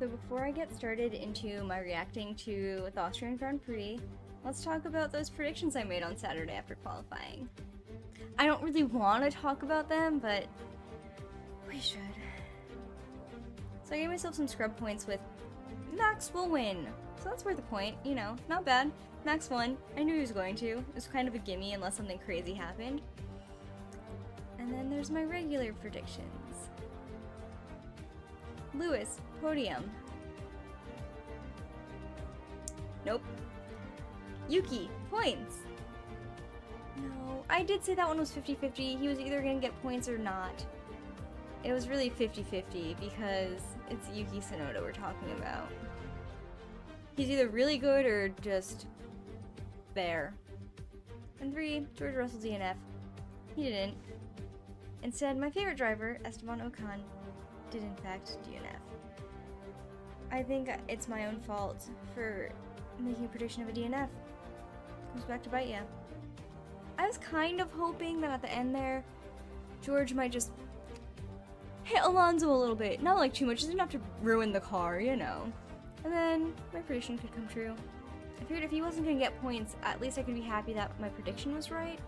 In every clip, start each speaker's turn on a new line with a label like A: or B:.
A: So before I get started into my reacting to the Austrian Grand Prix, let's talk about those predictions I made on Saturday after qualifying. I don't really want to talk about them, but we should. So I gave myself some scrub points with Max will win. So that's worth a point, you know, not bad. Max won. I knew he was going to. It was kind of a gimme unless something crazy happened. And then there's my regular predictions. Lewis, podium. Nope. Yuki, points. No, I did say that one was 50-50. He was either gonna get points or not. It was really 50-50 because it's Yuki Tsunoda we're talking about. He's either really good or just there. And 3, George Russell DNF. He didn't. Instead, my favorite driver, Esteban Ocon, did in fact DNF. I think it's my own fault for making a prediction of a DNF. Comes back to bite ya. I was kind of hoping that at the end there, George might just hit Alonso a little bit. Not like too much, just enough to ruin the car, you know. And then my prediction could come true. I figured if he wasn't gonna get points, at least I could be happy that my prediction was right.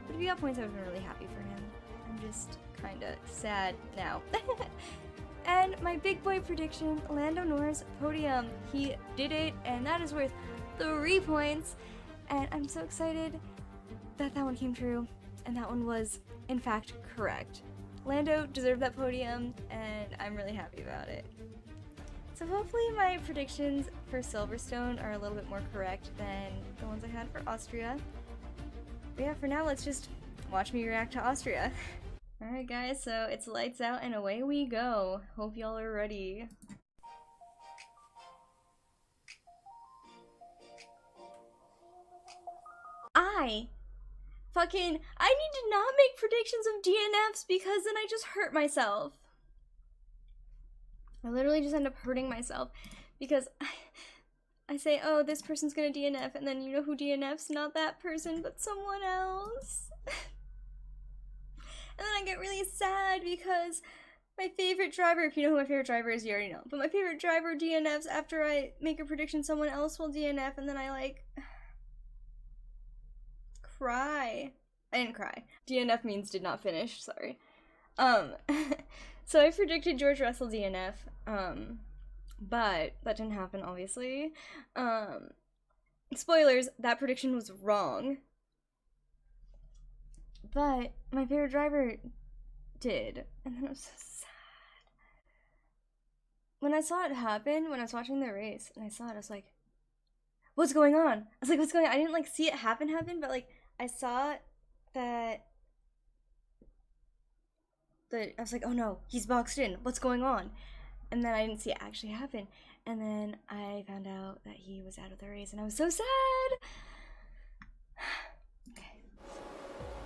A: But if he got points, I would have been really happy for him. I'm just kinda sad now. And my big boy prediction, Lando Norris podium. He did it, and that is worth 3 points. And I'm so excited that that one came true, and that one was, in fact, correct. Lando deserved that podium, and I'm really happy about it. So hopefully my predictions for Silverstone are a little bit more correct than the ones I had for Austria. But yeah, for now, let's just watch me react to Austria. Alright guys, so it's lights out and away we go. Hope y'all are ready. I need to not make predictions of DNFs because then I just hurt myself. I literally just end up hurting myself because I say, oh, this person's gonna DNF, and then you know who DNFs? Not that person, but someone else. And then I get really sad because my favorite driver, if you know who my favorite driver is, you already know, but my favorite driver DNFs after I make a prediction someone else will DNF, and then I like cry. I didn't cry. DNF means did not finish, sorry. So I predicted George Russell DNF, but that didn't happen, obviously. Spoilers, that prediction was wrong. But my favorite driver did, and then it was so sad. When I saw it happen, when I was watching the race, and I saw it, I was like, what's going on? I was like, what's going on? I didn't like see it happen, but like, I saw that I was like, oh no, he's boxed in, what's going on? And then I didn't see it actually happen, and then I found out that he was out of the race, and I was so sad!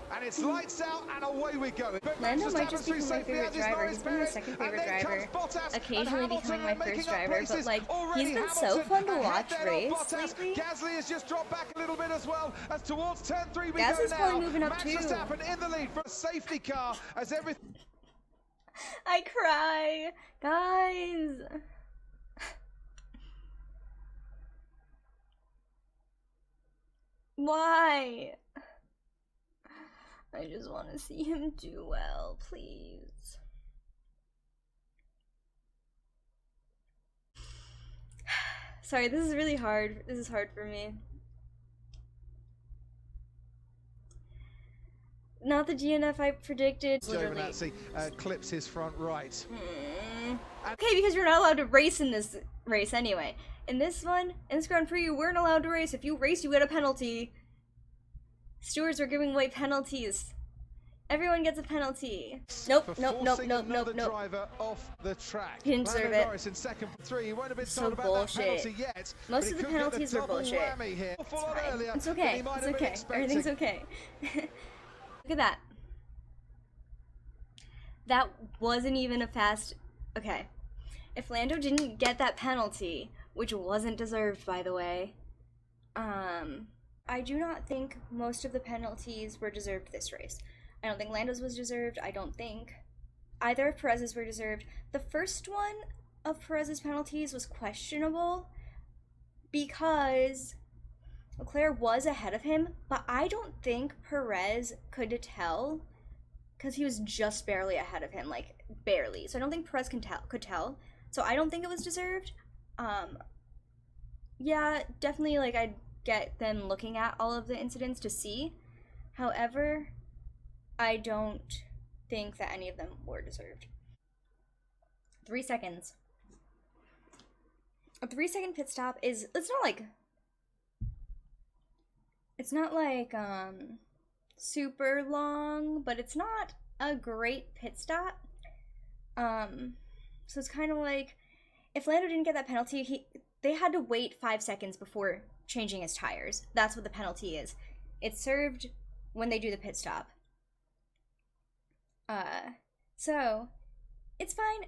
B: And it's lights out and away we go.
A: Lando might just become my favorite driver. He's been my second favorite driver, occasionally becoming my first driver, but like, he's been so fun to watch race lately.
B: Gasly has just dropped back a little bit as well as towards turn 3 we
A: Gasly's
B: go now.
A: probably moving up too.
B: Max Verstappen in the lead for a safety car as everything...
A: I cry, guys. Why? I just want to see him do well, please. Sorry, this is really hard. This is hard for me. Not the DNF I predicted.
B: Giovinazzi clips his front right.
A: Okay, because you're not allowed to race in this race anyway. In this one, in this Grand Prix, you weren't allowed to race. If you race, you get a penalty. Stewards are giving away penalties. Everyone gets a penalty. Nope.
B: Driver off the track.
A: He didn't deserve it.
B: In second 3. He won't have been
A: So
B: told about
A: bullshit.
B: that penalty yet,
A: most of the penalties were bullshit. It's fine. It's okay. It's okay. Everything's okay. Look at that. That wasn't even a fast... Okay. If Lando didn't get that penalty, which wasn't deserved, by the way, I do not think most of the penalties were deserved this race. I don't think Lando's was deserved. I don't think either of Perez's were deserved. The first one, of Perez's penalties was questionable because Leclerc was ahead of him, but I don't think Perez could tell because he was just barely ahead of him, like barely. So I don't think Perez could tell. So I don't think it was deserved. Yeah, definitely, like, I'd get them looking at all of the incidents to see. However, I don't think that any of them were deserved. 3 seconds. A 3-second pit stop is, it's not like super long, but it's not a great pit stop. So it's kind of like, if Lando didn't get that penalty, they had to wait 5 seconds before changing his tires. That's what the penalty is. It's served when they do the pit stop. So it's fine.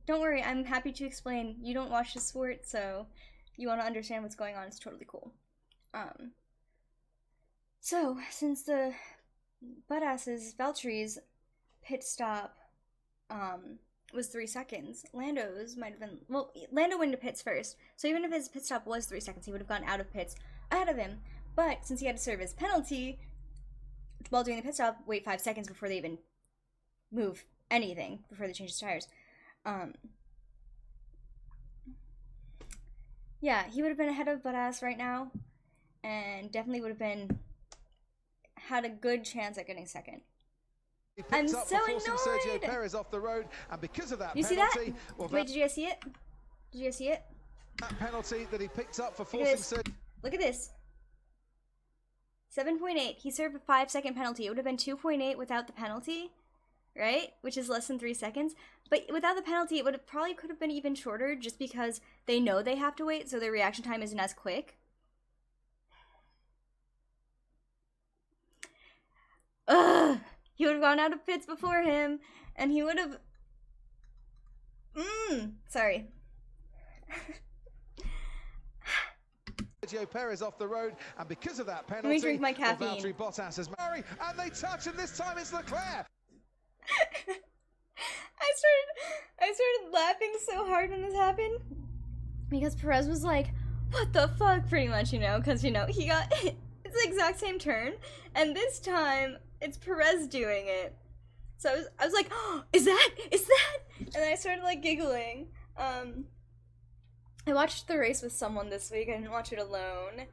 A: Don't worry, I'm happy to explain. You don't watch the sport, so you want to understand what's going on. It's totally cool. So since the butt-asses Valtteri's pit stop was 3 seconds, Lando's might have been, well, Lando went to pits first, so even if his pit stop was 3 seconds, he would have gone out of pits ahead of him. But since he had to serve his penalty while doing the pit stop, wait 5 seconds before they even move anything, before they change his tires. Yeah, he would have been ahead of Bottas right now, and definitely would have had a good chance at getting second. I'm so annoyed.
B: Sergio Perez off the road, and because of that
A: you
B: penalty,
A: see that?
B: Well,
A: wait, did you guys see it? Did you guys see it?
B: That penalty that he picks up for forcing Sergio.
A: Look at this. 7.8. He served a 5-second penalty. It would have been 2.8 without the penalty, right? Which is less than 3 seconds. But without the penalty, it probably could have been even shorter, just because they know they have to wait, so their reaction time isn't as quick. Ugh! He would have gone out of pits before him, and he would have... Sorry.
B: Sergio Perez off the road, and because of that penalty,
A: let me drink my caffeine.
B: Well, Valtteri Bottas has married, and they touch, and this time it's Leclerc.
A: I started laughing so hard when this happened because Perez was like, "What the fuck?" pretty much, because he got it's the exact same turn, and this time it's Perez doing it. So I was like, "Oh, is that?" And I started like giggling. I watched the race with someone this week. I didn't watch it alone.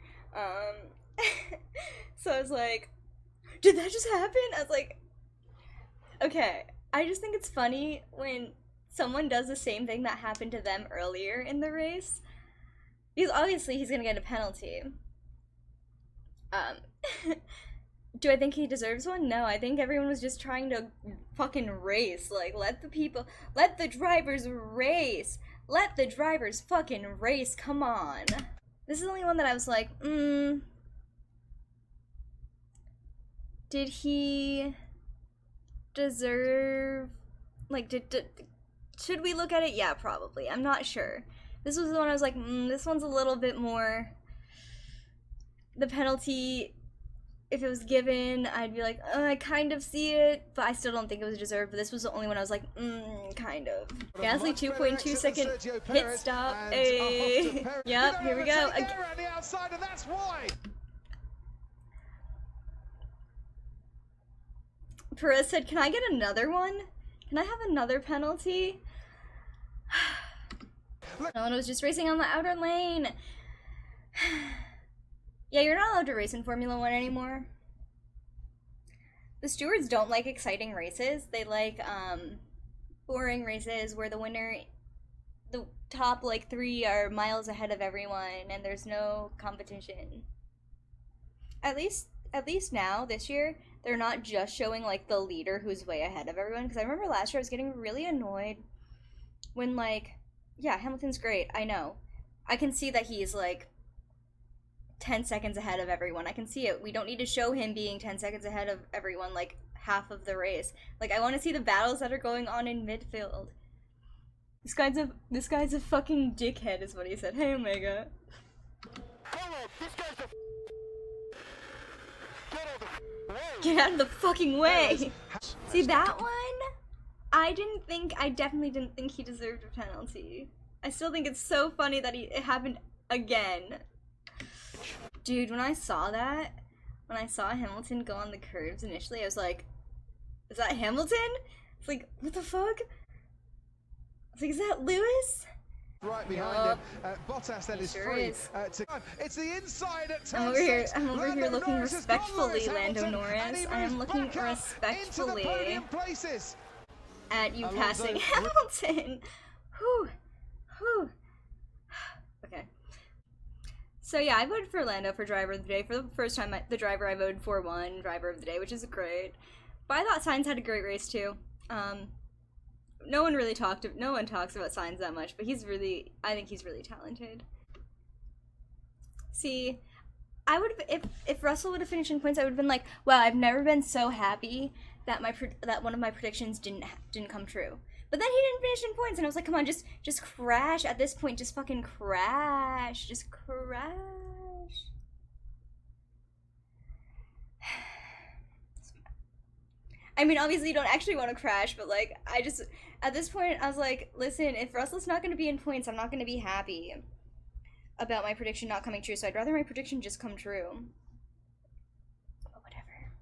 A: So I was like, "Did that just happen?" I was like, okay. I just think it's funny when someone does the same thing that happened to them earlier in the race. Because obviously he's gonna get a penalty. Do I think he deserves one? No, I think everyone was just trying to fucking race. Like, let the drivers race. Let the drivers fucking race, come on. This is the only one that I was like, did he deserve, like, should we look at it? Yeah, probably. I'm not sure. This was the one I was like, this one's a little bit more, the penalty, if it was given, I'd be like, I kind of see it, but I still don't think it was deserved. But this was the only one I was like, kind of. Gasly 2.2 second pit stop. Hey. Yep, here we go. Perez said, "Can I get another one? Can I have another penalty?" No one was just racing on the outer lane. Yeah, you're not allowed to race in Formula 1 anymore. The stewards don't like exciting races. They like boring races where the top like 3 are miles ahead of everyone and there's no competition. At least now, this year, they're not just showing like the leader who's way ahead of everyone. Because I remember last year I was getting really annoyed when, like, yeah, Hamilton's great, I know. I can see that he's like 10 seconds ahead of everyone. I can see it. We don't need to show him being 10 seconds ahead of everyone like half of the race. Like, I want to see the battles that are going on in midfield. This guy's a fucking dickhead is what he said. Hey, Omega. Get out of the fucking way. See that one? I definitely didn't think he deserved a penalty. I still think it's so funny that it happened again. Dude, when I saw Hamilton go on the curves initially, I was like, is that Hamilton? It's like, what the fuck? I was like, is that Lewis?
B: Right behind him. Bottas then is
A: sure
B: free
A: is.
B: to come. It's the inside at
A: I'm
B: turn
A: over here.
B: 6.
A: I'm over
B: Lando
A: here looking
B: Norris has got
A: respectfully,
B: Lewis
A: Lando
B: Hamilton,
A: Norris.
B: and he
A: I am
B: moves
A: looking
B: back up into the
A: respectfully
B: podium places.
A: at you
B: Alonso
A: passing Hamilton. Whew. Whew. Okay. So yeah, I voted for Lando for driver of the day. For the first time, the driver I voted for won driver of the day, which is great. But I thought Sainz had a great race too. No one talks about Sainz that much, but I think he's really talented. See, I would if Russell would have finished in points, I would have been like, wow, I've never been so happy that that one of my predictions didn't come true. But then he didn't finish in points, and I was like, come on, just crash at this point, just fucking crash, just crash. I mean, obviously you don't actually want to crash, but like, at this point, I was like, listen, if Russell's not going to be in points, I'm not going to be happy about my prediction not coming true, so I'd rather my prediction just come true. But whatever.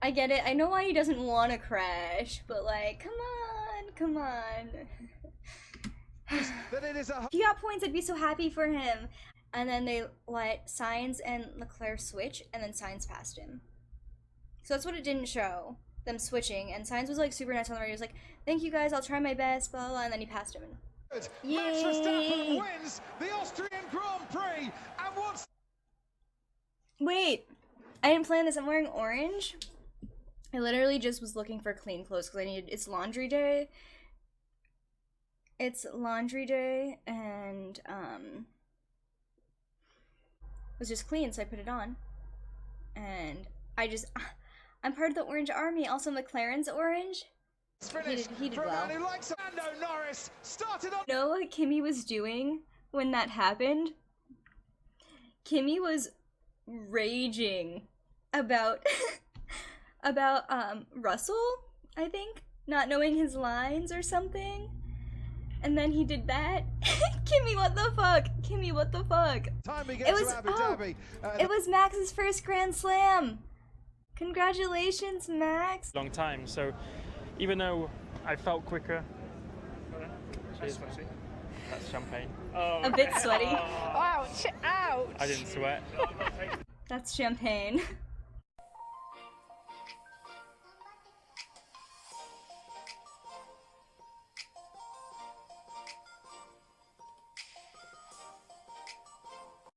A: I get it. I know why he doesn't want to crash, but like, come on. If he got points, I'd be so happy for him. And then they let Sainz and Leclerc switch, and then Sainz passed him. So that's what it didn't show, them switching, and Sainz was like super nice on the radio. He was like, thank you guys, I'll try my best, blah, blah, and then he passed him. Yay!
B: Max Verstappen wins the Austrian Grand Prix, and what's...
A: Wait, I didn't plan this, I'm wearing orange. I literally just was looking for clean clothes because it's laundry day. It's laundry day, and, it was just clean, so I put it on. And I'm part of the Orange Army. Also, McLaren's orange. He did well.
B: Who likes Lando Norris started on.
A: You know what Kimmy was doing when that happened? Kimmy was raging about Russell, I think, not knowing his lines or something. And then he did that. Kimmy, what the fuck? Kimmy, what the fuck? It was Max's first Grand Slam. Congratulations, Max.
C: Long time, so even though I felt quicker. Cheers. That's champagne.
D: Oh,
A: a bit sweaty.
D: Ouch, ouch.
C: I didn't sweat.
A: That's champagne.